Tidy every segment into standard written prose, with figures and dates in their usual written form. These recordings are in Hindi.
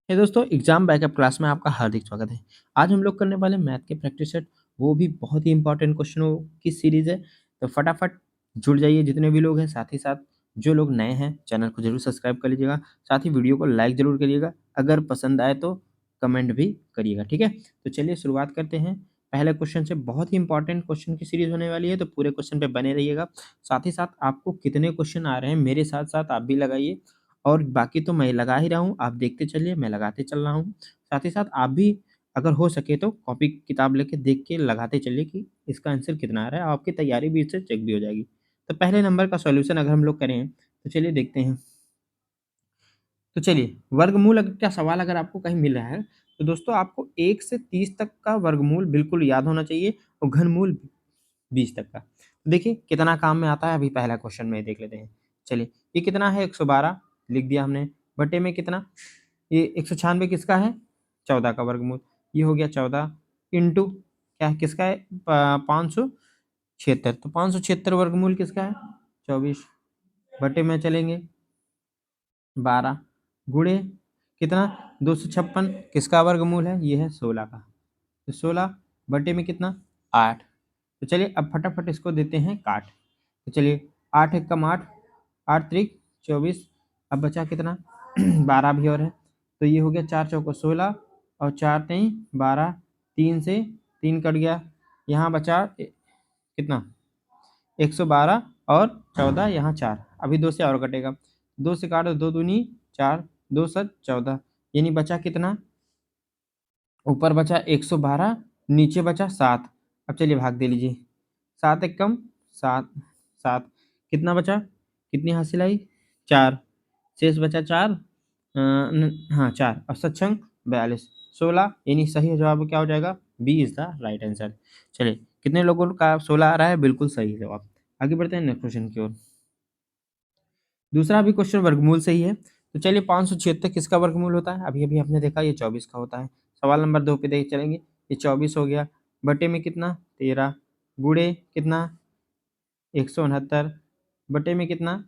हे दोस्तों, एग्जाम बैकअप क्लास में आपका हार्दिक स्वागत है। आज हम लोग करने वाले मैथ के प्रैक्टिस सेट, वो भी बहुत ही इंपॉर्टेंट क्वेश्चनों की सीरीज है। तो फटाफट जुड़ जाइए जितने भी लोग हैं, साथ ही साथ जो लोग नए हैं चैनल को जरूर सब्सक्राइब कर लीजिएगा। साथ ही वीडियो को लाइक जरूर करिएगा, अगर पसंद आए तो कमेंट भी करिएगा, ठीक है। तो चलिए शुरुआत करते हैं पहले क्वेश्चन से। बहुत ही इंपॉर्टेंट क्वेश्चन की सीरीज होने वाली है, तो पूरे क्वेश्चन पे बने रहिएगा। साथ ही साथ आपको कितने क्वेश्चन आ रहे हैं मेरे साथ साथ आप भी लगाइए, और बाकी तो मैं लगा ही रहा हूँ, आप देखते चलिए, मैं लगाते चल रहा हूँ। साथ ही साथ आप भी अगर हो सके तो कॉपी किताब लेके देख के लगाते चलिए कि इसका आंसर कितना आ रहा है, आपकी तैयारी भी इससे चेक भी हो जाएगी। तो पहले नंबर का सॉल्यूशन अगर हम लोग करें तो चलिए देखते हैं। तो चलिए, वर्गमूल का सवाल अगर आपको कहीं मिल रहा है तो दोस्तों आपको 1 से 30 तक का वर्गमूल बिल्कुल याद होना चाहिए, और घनमूल 20 तक का। देखिए कितना काम में आता है, अभी पहला क्वेश्चन में देख लेते हैं। चलिए, ये कितना है, 112 लिख दिया हमने। बटे में कितना, ये 196 किसका है, 14 का वर्गमूल। ये हो गया 14 इंटू क्या है, किसका है, 576। तो 576 वर्गमूल किसका है, 24। बटे में चलेंगे 12, गुणे कितना, 256 किसका वर्गमूल है, ये है 16 का। तो 16 बटे में कितना, 8। तो चलिए अब फटाफट इसको देते हैं काट। तो चलिए, 8 एकम 8, 8 त्रिक 24। अब बचा कितना, 12 भी और है। तो ये हो गया 4 चौको 16 और 4 तेई 12, 3 से 3 कट गया, यहाँ बचा कितना, 112 और 14, यहाँ 4, अभी 2 से और कटेगा। 2 से काटो, 2 दूनी 4, 2 सत 14, यानी बचा कितना, ऊपर बचा 112, नीचे बचा 7। अब चलिए भाग दे लीजिए, 7 एकम 7, 7 कितना बचा, कितनी हासिल आई, 4, शेष बचा 4, हाँ 4 और सत्संग 42, 16, यानी सही जवाब क्या हो जाएगा, B is the right answer. चलिए, कितने लोगों का 16 आ रहा है, बिल्कुल सही जवाब। आगे बढ़ते हैं नेक्स्ट क्वेश्चन की ओर। दूसरा भी क्वेश्चन वर्गमूल से ही है। तो चलिए, 576 किसका वर्गमूल होता है, अभी अभी आपने देखा ये 24 का होता है। सवाल नंबर 2 पे देख चलेंगे, ये 24 हो गया, बटे में कितना, 13, गुणे कितना, 169, बटे में कितना,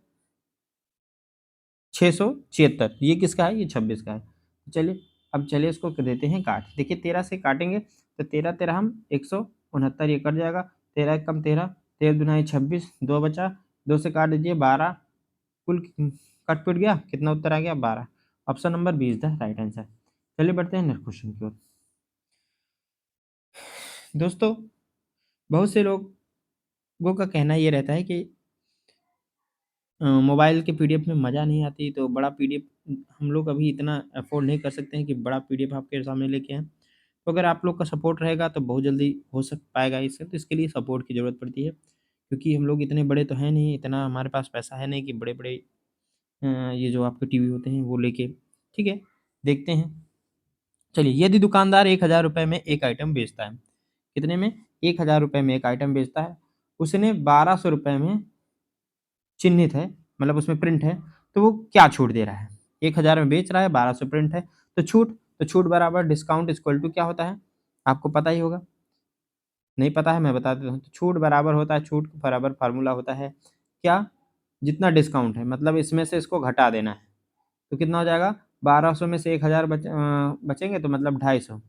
676। ये किसका है, ये 26 का है। चलिए, अब चलिए इसको देते हैं काट। देखिए 13 से काटेंगे तो 13 13 हम 169, ये कट जाएगा। 13 कम 13, 13 दुनाई 26, 2 बचा, 2 से काट दीजिए 12, कुल कट पिट गया, कितना उत्तर आ गया, 12। Option number B is the right answer. चलिए बढ़ते हैं नेक्स्ट क्वेश्चन की ओर। दोस्तों, बहुत से लोगों का कहना ये रहता है कि मोबाइल के पीडीएफ में मज़ा नहीं आती, तो बड़ा पीडीएफ हम लोग अभी इतना अफ़ोर्ड नहीं कर सकते हैं कि बड़ा पीडीएफ आपके सामने लेके आएँ। तो अगर आप लोग का सपोर्ट रहेगा तो बहुत जल्दी हो सक पाएगा इससे, तो इसके लिए सपोर्ट की ज़रूरत पड़ती है। क्योंकि हम लोग इतने बड़े तो हैं नहीं, इतना हमारे पास पैसा है नहीं कि बड़े-बड़े ये जो आपके टीवी होते हैं वो लेके, ठीक है, देखते हैं। चलिए, यदि दुकानदार 1000 रुपए में एक आइटम बेचता है, कितने में, 1000 रुपए में एक आइटम बेचता है, उसने 1200 रुपए में चिन्हित है, मतलब उसमें प्रिंट है, तो वो क्या छूट दे रहा है? 1000 में बेच रहा है, 1200 प्रिंट है, तो छूट बराबर डिस्काउंट इक्वल टू क्या होता है? आपको पता ही होगा। नहीं पता है, मैं बता देता हूँ। तो छूट बराबर होता है, छूट बराबर फ़ॉर्मूला होता है क्या? जितना डिस्काउंट है, मतलब इसमें से इसको घटा देना है। तो कितना हो जाएगा? 1200 में से 1000 बचेंगे तो मतलब 250,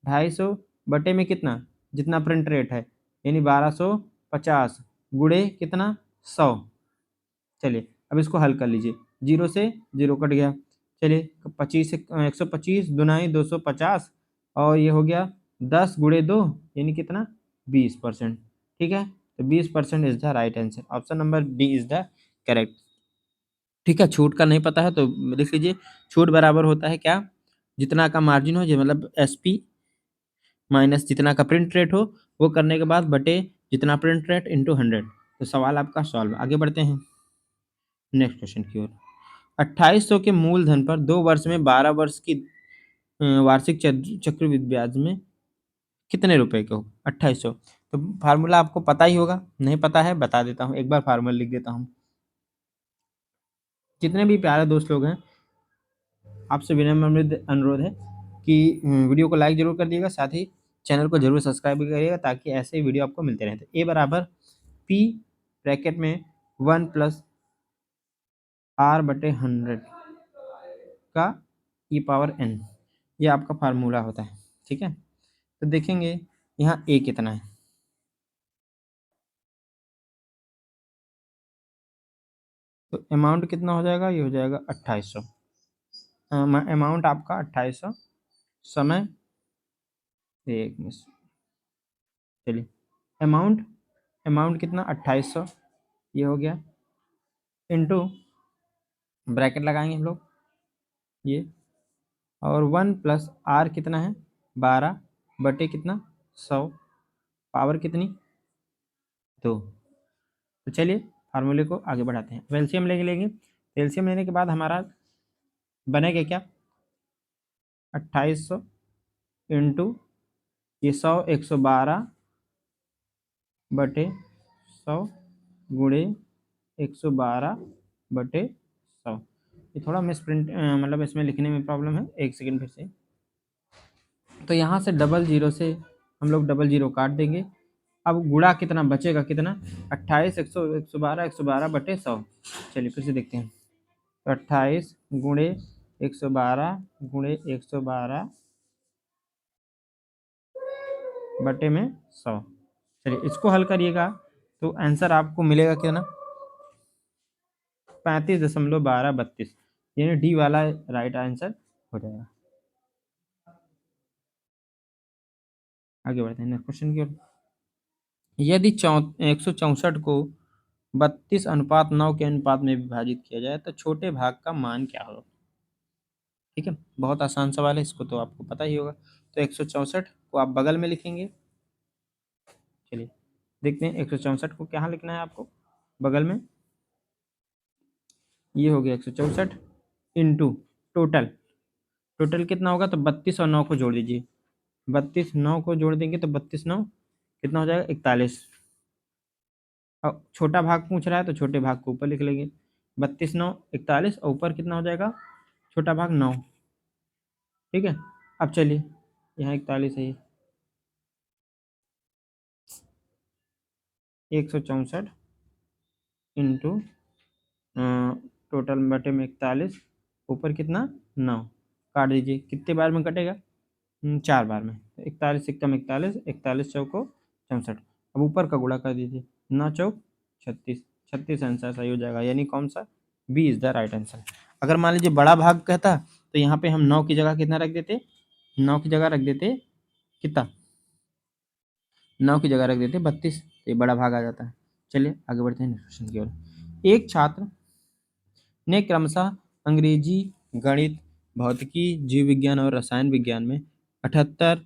250 बटे में कितना? जितना प्रिंट रेट है, यानी 1250 गुणे कितना? 100। चलिए, अब इसको हल कर लीजिए। 0 से 0 कट गया। चलिए, 25 से 125 दुनाई 250, और ये हो गया 10 गुणे 2, यानी कितना? 20%। ठीक है? तो 20% is the right answer. Option number D is the correct. ठीक है? छूट का नहीं पता है तो लिख लीजिए, छूट बराबर होता है क्या? जितना का मार्जिन हो, ये मतलब एसपी माइनस जितना का प्रिंट रेट हो, वो करने के बाद बटे जितना प्रिंट रेट इंटू 100। तो सवाल आपका सॉल्व। आगे बढ़ते हैं नेक्स्ट क्वेश्चन की ओर। 2800 के मूलधन पर 2 वर्ष में 12 वर्ष की वार्षिक चक्रवृद्धि ब्याज में कितने रुपए के हो? 2800। तो फार्मूला आपको पता ही होगा, नहीं पता है बता देता हूँ, एक बार फार्मूला लिख देता हूँ। जितने भी प्यारे दोस्त लोग हैं, आपसे विनम्र अनुरोध है कि वीडियो को लाइक ज़रूर कर दिएगा, साथ ही चैनल को ज़रूर सब्सक्राइब भी करिएगा, ताकि ऐसे ही वीडियो आपको मिलते रहें। तो ए बराबर पी ब्रैकेट में 1 प्लस आर बटे 100 का ई पावर एन। ये आपका फार्मूला होता है, ठीक है। तो देखेंगे यहाँ ए कितना है, तो अमाउंट कितना हो जाएगा, ये हो जाएगा 2800। अमाउंट आपका 2800, समय एक मिनट, चलिए अमाउंट, अमाउंट कितना 2800, ये हो गया, इनटू ब्रैकेट लगाएंगे हम लोग ये, और 1 प्लस आर कितना है 12 बटे कितना 100, पावर कितनी 2। तो चलिए फार्मूले को आगे बढ़ाते हैं, एलसीएम लेंगे लेंगे, एलसीएम लेने के बाद हमारा बनेगा क्या 2800 इंटू ये 100 112 बटे 100 गुणे 112 बटे 100। ये थोड़ा मिस प्रिंट मतलब इसमें लिखने में प्रॉब्लम है, एक सेकंड फिर से। तो यहाँ से डबल जीरो से हम लोग डबल जीरो काट देंगे। अब गुणा कितना बचेगा, कितना 28 112 112 बटे 100। चलिए फिर से देखते हैं, तो 28 गुणे 112 गुणे 112 बटे में 100। चलिए इसको हल करिएगा तो आंसर आपको मिलेगा कितना 35.1232, यानी डी वाला राइट आंसर हो जाएगा। आगे बढ़ते हैं नेक्स्ट क्वेश्चन की ओर। यदि 164 को 32:9 के अनुपात में विभाजित किया जाए तो छोटे भाग का मान क्या होगा। ठीक है, बहुत आसान सवाल है, इसको तो आपको पता ही होगा। तो 164 को आप बगल में लिखेंगे। चलिए देखते हैं 164 को कहाँ लिखना है आपको, बगल में। ये हो गया 164 इंटू टोटल, टोटल कितना होगा, तो 32 और 9 को जोड़ दीजिए, 32 9 को जोड़ देंगे तो 32 9 कितना हो जाएगा 41। अब छोटा भाग पूछ रहा है तो छोटे भाग को ऊपर लिख लेंगे, 32 9 41 और ऊपर कितना हो जाएगा छोटा भाग 9। ठीक है, अब चलिए यहाँ 41 है, 164 इंटू टोटल बटे में 41, ऊपर कितना 9, काट दीजिए, कितने बार में कटेगा 4 बार में, 41 एकम 41, 41 चौको 64। अब ऊपर का गुणा कर दीजिए, 9 चौक 36, 36 आंसर सही हो जाएगा, यानी कौन सा B is the right answer. अगर मान लीजिए बड़ा भाग कहता तो यहाँ पे हम 9 की जगह कितना रख देते, 9 की जगह रख देते कितना, 9 की जगह रख देते 32, तो ये बड़ा भाग आ जाता है। चलिए आगे बढ़ते हैं नेक्स्ट क्वेश्चन की ओर। एक छात्र ने क्रमशः अंग्रेजी, गणित, भौतिकी, जीव विज्ञान और रसायन विज्ञान में 78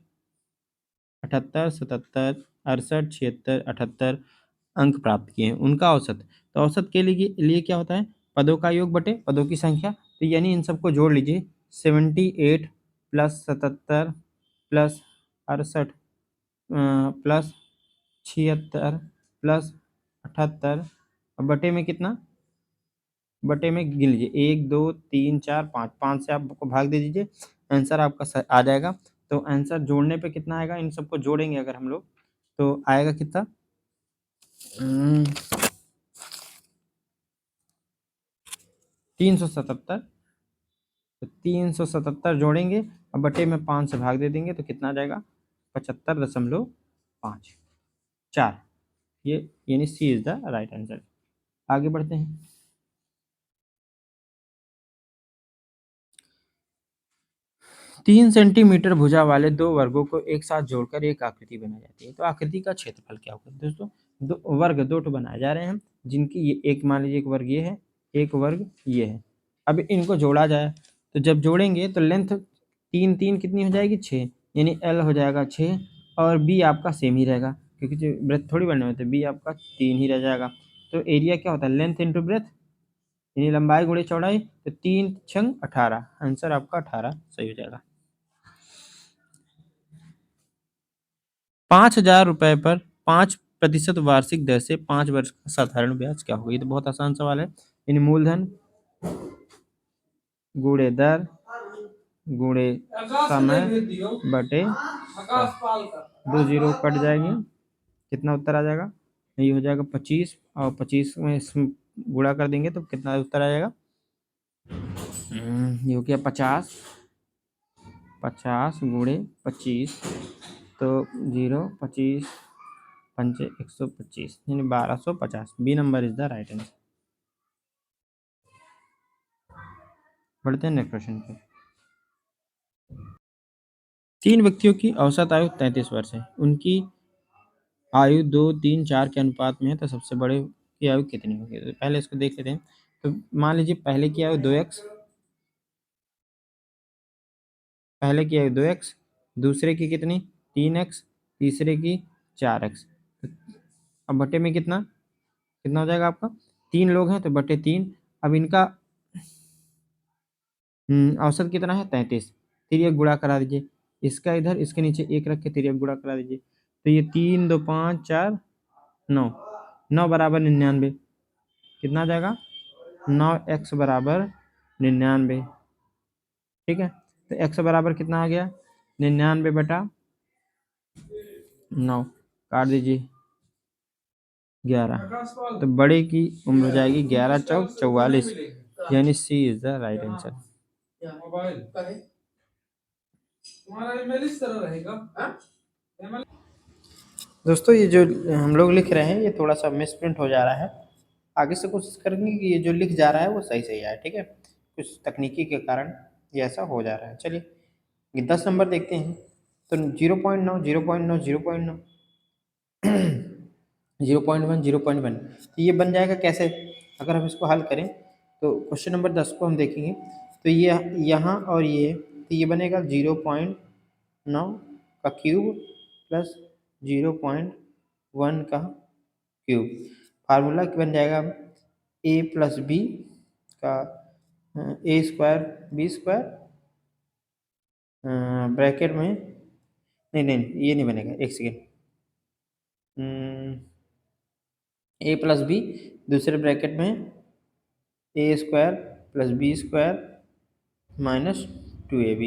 78 77 68 76 78 अंक प्राप्त किए हैं, उनका औसत। तो औसत के लिए क्या होता है, पदों का योग बटे पदों की संख्या। तो यानी इन सबको जोड़ लीजिए, 78 प्लस 77 प्लस 68 प्लस 76 प्लस 78 बटे में कितना, बटे में गिन लीजिए 1 2 3 4 5, 5 से आपको भाग दे दीजिए, आंसर आपका आ जाएगा। तो आंसर जोड़ने पे कितना आएगा, इन सबको जोड़ेंगे अगर हम लोग तो आएगा कितना 377। तो 377 जोड़ेंगे और बटे में 5 से भाग दे देंगे तो कितना आ जाएगा 75.5 4, ये यानी सी इज द राइट आंसर। आगे बढ़ते हैं। 3 सेंटीमीटर भुजा वाले दो वर्गों को एक साथ जोड़कर एक आकृति बनाई जाती है, तो आकृति का क्षेत्रफल क्या होगा दोस्तों। दो वर्ग, दो ठो बनाए जा रहे हैं जिनकी ये एक, मान लीजिए एक वर्ग ये है, एक वर्ग ये है। अब इनको जोड़ा जाए तो जब जोड़ेंगे तो लेंथ 3 3 कितनी हो जाएगी 6, यानी एल हो जाएगा 6 और बी आपका सेम ही रहेगा क्योंकि जो ब्रेथ थोड़ी बने होते, बी आपका 3 ही रह जाएगा। तो एरिया क्या होता है, लेंथ इंटू ब्रेथ, यानी लंबाई गुणे चौड़ाई, तो 3 छंग 18, आंसर आपका 18 सही हो जाएगा। 5,000 रुपए पर 5% वार्षिक दर से 5 वर्ष का साधारण ब्याज क्या होगा। ये तो बहुत आसान सवाल है, यानी मूलधन गुणे दर गुणे समय बटे 2 जीरो कट जाएंगे, कितना उत्तर आ जाएगा, ये हो जाएगा 25 और 25 में गुणा कर देंगे तो कितना उत्तर आ जाएगा, ये हो गया 50 50 गुणे 25 तो 0 25 पंचे 125 यानी 1250। B number is the right answer. बढ़ते हैं नेक्स्ट क्वेश्चन पे। 3 व्यक्तियों की औसत आयु 33 वर्ष है। उनकी आयु 2, 3, 4 के अनुपात में है, तो सबसे बड़े की आयु कितनी होगी? तो पहले इसको देख लेते हैं। तो मान लीजिए पहले की आयु 2x, पहले की आयु 2x, दूसरे की कितनी 3x, तीसरे की 4x। अब बटे में कितना कितना हो जाएगा आपका? 3 लोग हैं तो बटे 3। अब इनका औसत कितना है 33। तिर्यक गुणा करा दीजिए, इसका इधर इसके नीचे 1 रख के तिर्यक गुणा करा दीजिए। तो ये 3 2 5 4 9, 9 बराबर 99। कितना आ जाएगा? 9x बराबर 99। ठीक है, तो x बराबर कितना आ गया? 99 बटा 9, काट दीजिए 11। तो बड़े की उम्र हो जाएगी 11 चौक 44, यानी सी इज द राइट आंसर। दोस्तों ये जो हम लोग लिख रहे हैं ये थोड़ा सा मिसप्रिंट हो जा रहा है। आगे से कोशिश करेंगे कि ये जो लिख जा रहा है वो सही सही आए। ठीक है, कुछ तकनीकी के कारण ये ऐसा हो जा रहा है। चलिए ये 10 नंबर देखते हैं। तो 0.9 0.9 0.9 0.1 0.1, तो ये बन जाएगा कैसे? अगर हम इसको हल करें तो क्वेश्चन नंबर 10 को हम देखेंगे तो ये यहाँ और ये, तो ये बनेगा 0.9 का क्यूब प्लस 0.1 का क्यूब। फार्मूला बन जाएगा a प्लस बी का A square B square, bracket में नहीं नहीं ये नहीं बनेगा, एक सेकेंड। ए प्लस बी दूसरे ब्रैकेट में A square plus B square minus 2ab।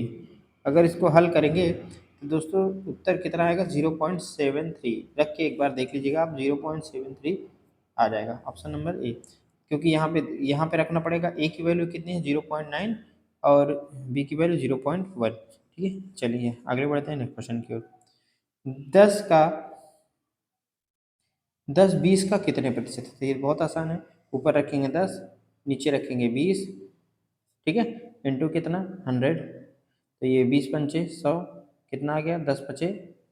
अगर इसको हल करेंगे तो दोस्तों उत्तर कितना आएगा? 0.73। रख के एक बार देख लीजिएगा आप, 0.73 आ जाएगा ऑप्शन नंबर ए। क्योंकि यहाँ पे रखना पड़ेगा। ए की वैल्यू कितनी है? 0.9 और बी की वैल्यू 0.1। ठीक है, चलिए आगे बढ़ते हैं नेक्स्ट क्वेश्चन की ओर। 10 का 10 20 का कितने प्रतिशत है? तो ये बहुत आसान है। ऊपर रखेंगे 10, नीचे रखेंगे 20, ठीक है, इंटू कितना 100। तो ये 20 पंचे 100, कितना आ गया? 10 पचे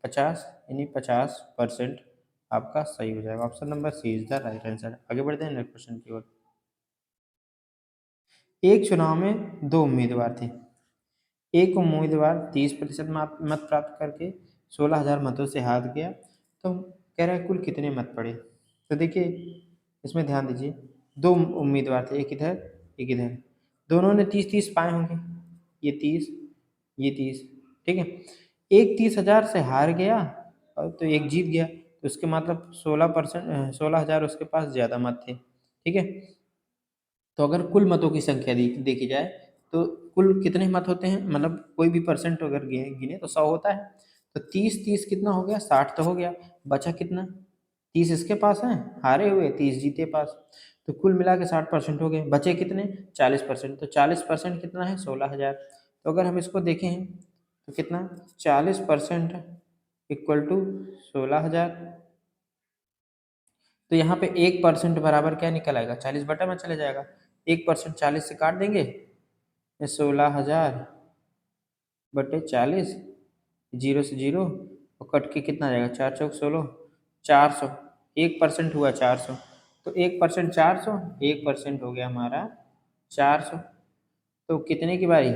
50, यानी 50% आपका सही हो जाएगा। Option number C is the right answer. आगे बढ़ते हैं नेक्स्ट क्वेश्चन की ओर। एक चुनाव में 2 उम्मीदवार थे। एक उम्मीदवार 30% मत प्राप्त करके 16,000 मतों से हार गया। तो कह रहा है कुल कितने मत पड़े? तो देखिए इसमें ध्यान दीजिए, 2 उम्मीदवार थे, एक इधर एक इधर। दोनों ने 30-30 पाए होंगे, ये 30 ये 30। ठीक है, एक 30,000 से हार गया और तो एक जीत गया, तो उसके मतलब 16,000 उसके पास ज़्यादा मत थे। ठीक है, तो अगर कुल मतों की संख्या देखी जाए तो कुल कितने मत होते हैं? मतलब कोई भी परसेंट अगर गिने तो 100 होता है। तो 30-30 कितना हो गया? 60 तो हो गया। बचा कितना? 30 इसके पास है हारे हुए, 30 जीते पास। तो कुल मिला के 60% हो गए। बचे कितने? 40%। तो 40% कितना है? 16,000। तो अगर हम इसको देखें तो कितना? 40% इक्वल टू 16,000। तो यहाँ पे 1% बराबर क्या निकल आएगा? 40 बटा में चले जाएगा। 1% 40 से काट देंगे, 16,000 बटे 40, जीरो से जीरो और कट के कितना आ जाएगा? 4 चौक 16, 400। 1% हुआ 400। तो 1% 400, 1% हो गया हमारा 400। तो कितने की बारी?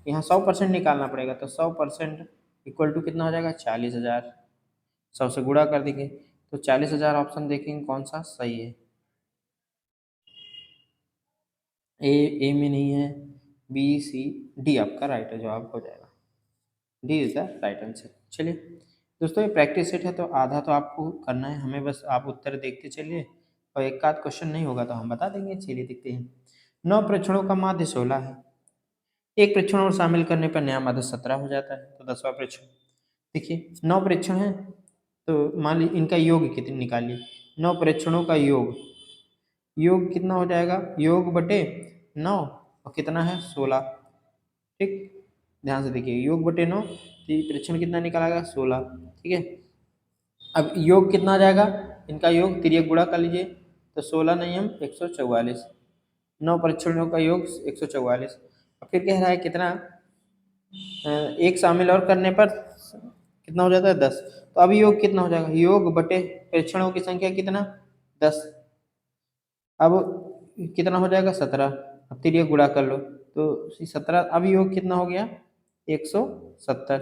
यहाँ 100% निकालना पड़ेगा। तो 100% इक्वल टू कितना हो जाएगा? 40,000। 100 से गुणा कर देंगे तो 40,000। ऑप्शन देखेंगे कौन सा सही है। ए में नहीं है, बी सी डी आपका राइट जवाब हो जाएगा। D is the right answer. चलिए दोस्तों ये प्रैक्टिस सेट है तो आधा तो आपको करना है, हमें बस आप उत्तर देखते चलिए और एक आध क्वेश्चन नहीं होगा तो हम बता देंगे। चलिए देखते हैं। 9 प्रेक्षणों का माध्य 16 है। एक प्रेक्षण और शामिल करने पर नया माध्य 17 हो जाता है। तो 10वां प्रेक्षण। देखिए 9 प्रेक्षण है तो मान लीजिए इनका योग कितने निकालिए। 9 प्रेक्षणों का योग योग कितना हो जाएगा? योग बटे 9 और कितना है? 16। ठीक, ध्यान से देखिए, योग बटे 9, तो ये परीक्षण कितना निकाला 16, ठीक है। अब योग कितना आ जाएगा, इनका योग तिर्यक गुणा कर लीजिए, तो 16 नहीं हम 144, 9 परीक्षणों का योग 144। और फिर कह रहा है कितना, एक शामिल और करने पर कितना हो जाता है 10। तो अभी योग कितना हो जाएगा, योग बटे परीक्षणों की संख्या कितना 10, अब कितना हो जाएगा 17। अब तिर्यक गुणा कर लो, तो 17, अब योग कितना हो गया 170।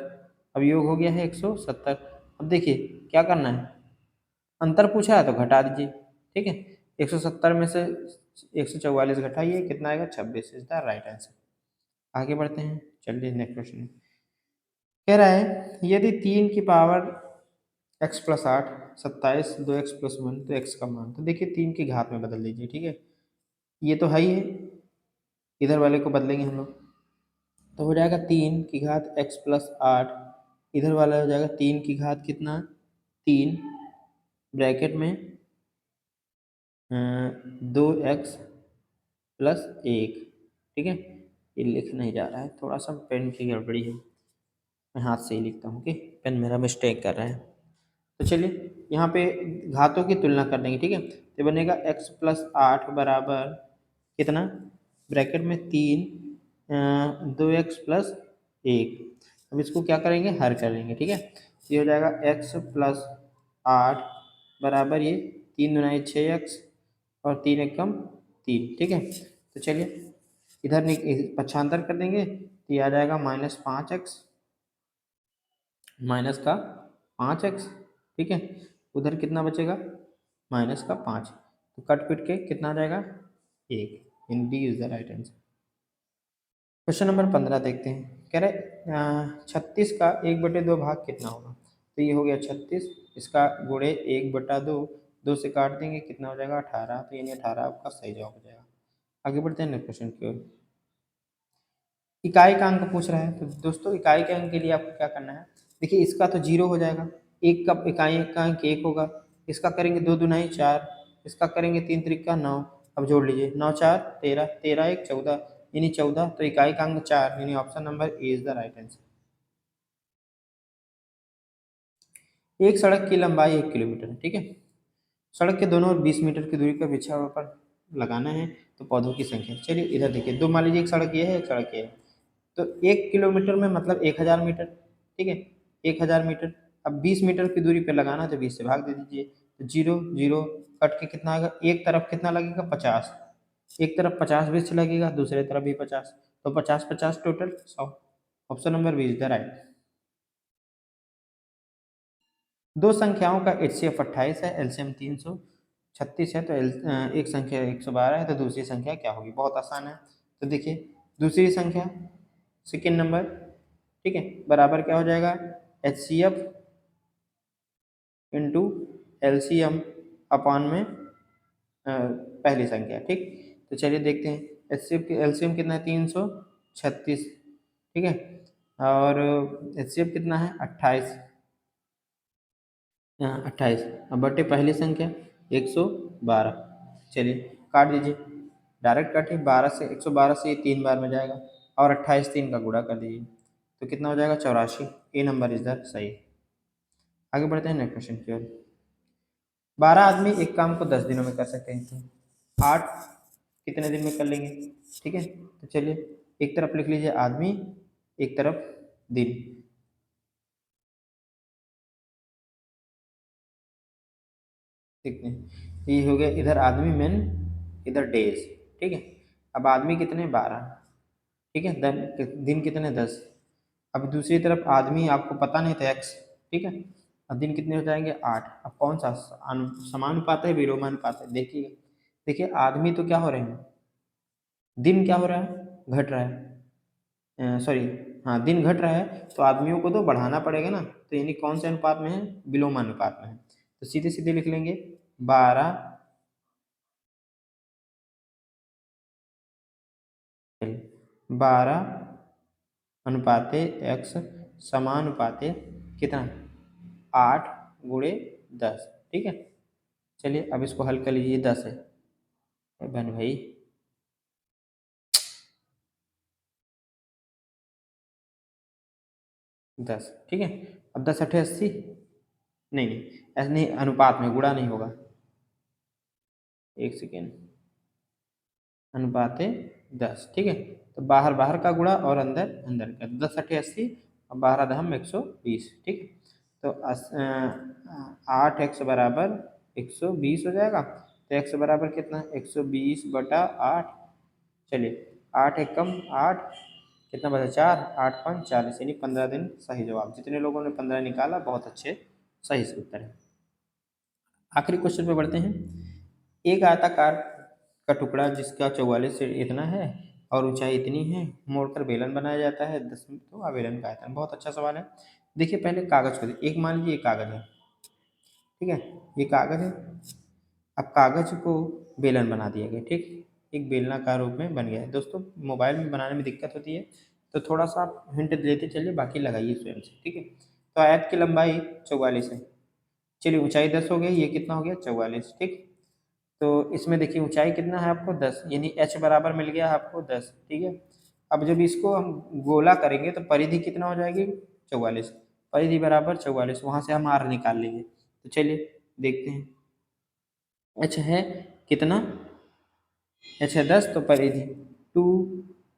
अब योग हो गया है 170। अब देखिए क्या करना है, अंतर पूछा है तो घटा दीजिए, ठीक है। 170 में से 144 घटाइए, कितना आएगा 26, इज द राइट आंसर। आगे बढ़ते हैं, चलिए नेक्स्ट क्वेश्चन। कह रहा है यदि 3 की power x plus 8 27 2x plus 1, तो x का मान, तो देखिए 3 की घात में बदल दीजिए, ठीक है। ये तो है ही है, इधर वाले को बदलेंगे हम लोग, तो हो जाएगा 3 की घात x प्लस 8, इधर वाला हो जाएगा 3 की घात कितना 3, ब्रैकेट में 2x प्लस 1, ठीक है। ये लिख नहीं जा रहा है, थोड़ा सा पेन की गड़बड़ी है, मैं हाथ से ही लिखता हूँ, ओके, पेन मेरा मिस्टेक कर रहा है। तो चलिए यहाँ पे घातों की तुलना कर देंगे, ठीक है। तो बनेगा x प्लस 8 बराबर कितना, ब्रैकेट में 3 2x प्लस 1। अब इसको क्या करेंगे, हर करेंगे, ठीक है। ये हो जाएगा x प्लस 8 बराबर ये 3 दुनाई 6x और 3 एकम 3, ठीक है। तो चलिए इधर पक्षांतर कर देंगे, तो ये आ जाएगा -5x माइनस का 5x, ठीक है। उधर कितना बचेगा -5, तो कट पिट के कितना आ जाएगा 1, in D is the right answer. Question number 15 देखते हैं, कह रहे 36 का 1/2 भाग कितना होगा, तो ये हो गया 36, इसका गुणे 1/2, 2 से काट देंगे, कितना हो जाएगा 18, तो यानी 18 आपका सही जवाब हो जाएगा। आगे बढ़ते हैं नेक्स्ट क्वेश्चन की ओर। इकाई का अंक पूछ रहा है, तो दोस्तों इकाई के अंक के लिए आपको क्या करना है, देखिए इसका तो 0 हो जाएगा, एक का इकाई का अंक 1 होगा, इसका करेंगे 2 दुनाई 4, इसका करेंगे 3 त्रिका 9, अब जोड़ लीजिए 9 4 13, 13 1 14, यानी 14, तो इकाई का अंक 4, यानी option number A is the right answer. एक सड़क की लंबाई 1 किलोमीटर है, ठीक है। सड़क के दोनों ओर 20 मीटर की दूरी पर वृक्षारोपण लगाना है, तो पौधों की संख्या, चलिए इधर देखिए, दो मान लीजिए एक सड़क ये है एक सड़क ये है, तो 1 किलोमीटर में मतलब 1000 मीटर, ठीक है, 1000 मीटर। अब 20 मीटर की दूरी पे लगाना है, तो 20 से भाग दे दीजिए, तो 0 0 कट के कितना आएगा, एक तरफ कितना लगेगा 50, एक तरफ 50 वृक्ष लगेगा, दूसरे तरफ भी 50, तो 50 50 total 100, option number B is the right. दो संख्याओं का HCF 28 है, एलसीएम 336 है, तो एक संख्या 112 है, तो दूसरी संख्या क्या होगी, बहुत आसान है। तो देखिए दूसरी संख्या सेकेंड नंबर, ठीक है, बराबर क्या हो जाएगा HCF इंटू LCM अपान में पहली संख्या, ठीक। तो चलिए देखते हैं HCF की LCM कितना है 336, ठीक है, और HCF कितना है 28, 28, अब बटे पहली संख्या 112, चलिए काट दीजिए, डायरेक्ट काटिए, 12 से 112 से ये 3 बार में जाएगा, और 28 3 का गुणा कर दीजिए, तो कितना हो जाएगा 84, ए नंबर इज द सही। आगे बढ़ते हैं नेक्स्ट क्वेश्चन की ओर। 12 आदमी एक काम को 10 दिनों में कर सकते हैं, तो 8 कितने दिन में कर लेंगे, ठीक है। तो चलिए एक तरफ लिख लीजिए आदमी, एक तरफ दिन, देखते हैं ये हो गया, इधर आदमी मैन, इधर डेज, ठीक है। अब आदमी कितने 12, ठीक है, दिन कितने 10, अब दूसरी तरफ आदमी आपको पता नहीं था x, ठीक है, अब दिन कितने हो जाएंगे 8, अब कौन सा समानुपात है विलोमानुपात है, देखिए देखिए आदमी तो क्या हो रहे हैं, दिन क्या हो रहा है घट रहा है, सॉरी, हाँ दिन घट रहा है, तो आदमियों को तो बढ़ाना पड़ेगा ना, तो यानी कौन से अनुपात में है, विलोमानुपात में है, तो सीधे सीधे लिख लेंगे 12 12 अनुपाते x समानुपाते कितना 8 गुणे 10, ठीक है। चलिए अब इसको हल कर लीजिए, 10 है बहन भाई, 10, ठीक है। अब 10 अठे 80, नहीं नहीं, ऐसे नहीं, अनुपात में, गुणा नहीं होगा। एक सेकेंड, अनुपाते 10, ठीक है। तो बाहर बाहर का गुणा और अंदर अंदर का, 10 अठे 80 और बारह दहम 120, ठीक है। तो 8x बराबर 120 हो जाएगा। तो x बराबर कितना, 120/8। चलिए, 8 एकम 8, कितना बचा, 4, 8 5 40, यानी 15 दिन सही जवाब। जितने लोगों ने 15 निकाला, बहुत अच्छे, सही से उत्तर है। आखिरी क्वेश्चन पे बढ़ते हैं। एक आयताकार का टुकड़ा जिसका 44 से इतना है और ऊंचाई इतनी है, मोड़कर बेलन बनाया जाता है, 10 में तो आवेलन का आयतन। बहुत अच्छा सवाल है। देखिए पहले कागज को, एक मान लीजिए ये कागज है, ठीक है, ये कागज है। अब कागज को बेलन बना दिया गया, ठीक, एक बेलनाकार रूप में बन गया है। दोस्तों मोबाइल में बनाने में दिक्कत होती है, तो थोड़ा सा आप हिंट लेते चलिए, बाकी लगाइए स्वयं से, ठीक है। तो आयत की लंबाई 44 है। चलिए ऊंचाई 10 हो गई, ये कितना हो गया, 44, ठीक। तो इसमें देखिए ऊंचाई कितना है आपको, 10, यानी h बराबर मिल गया आपको 10, ठीक है। अब जब इसको हम गोला करेंगे तो परिधि कितना हो जाएगी, 44। परिधि बराबर 44, वहाँ से हम r निकाल लेंगे। तो चलिए देखते हैं। h है कितना, h है 10, तो परिधि 2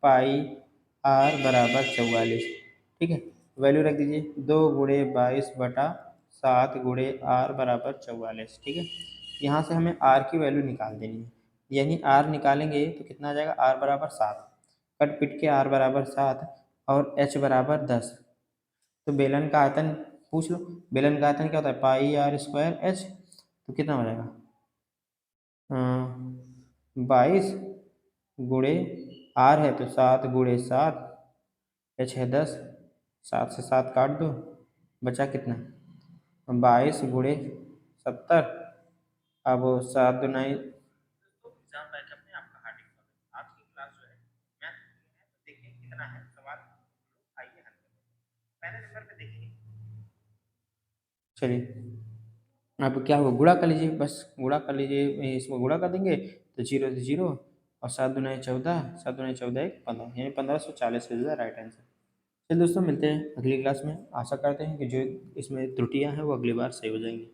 पाई r बराबर 44, ठीक है। वैल्यू रख दीजिए, 2 × 22/7 × बराबर 44, ठीक है। यहाँ से हमें r की वैल्यू निकाल देनी है, यानी r निकालेंगे तो कितना आ जाएगा, r बराबर 7, कट पिट के r बराबर 7 और h बराबर 10। तो बेलन का आयतन पूछ लो, बेलन का आयतन क्या होता है, πr² h। तो कितना हो जाएगा, 22 गुणे r है तो 7 × 7, h है 10, 7 से 7 काट दो, बचा कितना, 22 × 70। अब 7 दूनी, एग्जाम बैकअप में आपका हार्दिक स्वागत। आज की क्लास जो है मैथ की है, तो देखिए कितना है सवाल, आइए हल करते हैं। पहले नंबर पे देखिए, चलिए अब क्या होगा, गुणा कर लीजिए, बस गुणा कर लीजिए, इसमें गुणा कर देंगे तो 0 से 0, और 7 दूनी 14, 7 दूनी 14 1 15, यानी 1540 हो जाएगा राइट आंसर। चलिए दोस्तों मिलते हैं अगली क्लास में। आशा करते हैं कि जो इसमें त्रुटियां हैं वो अगली बार सही हो जाएंगी।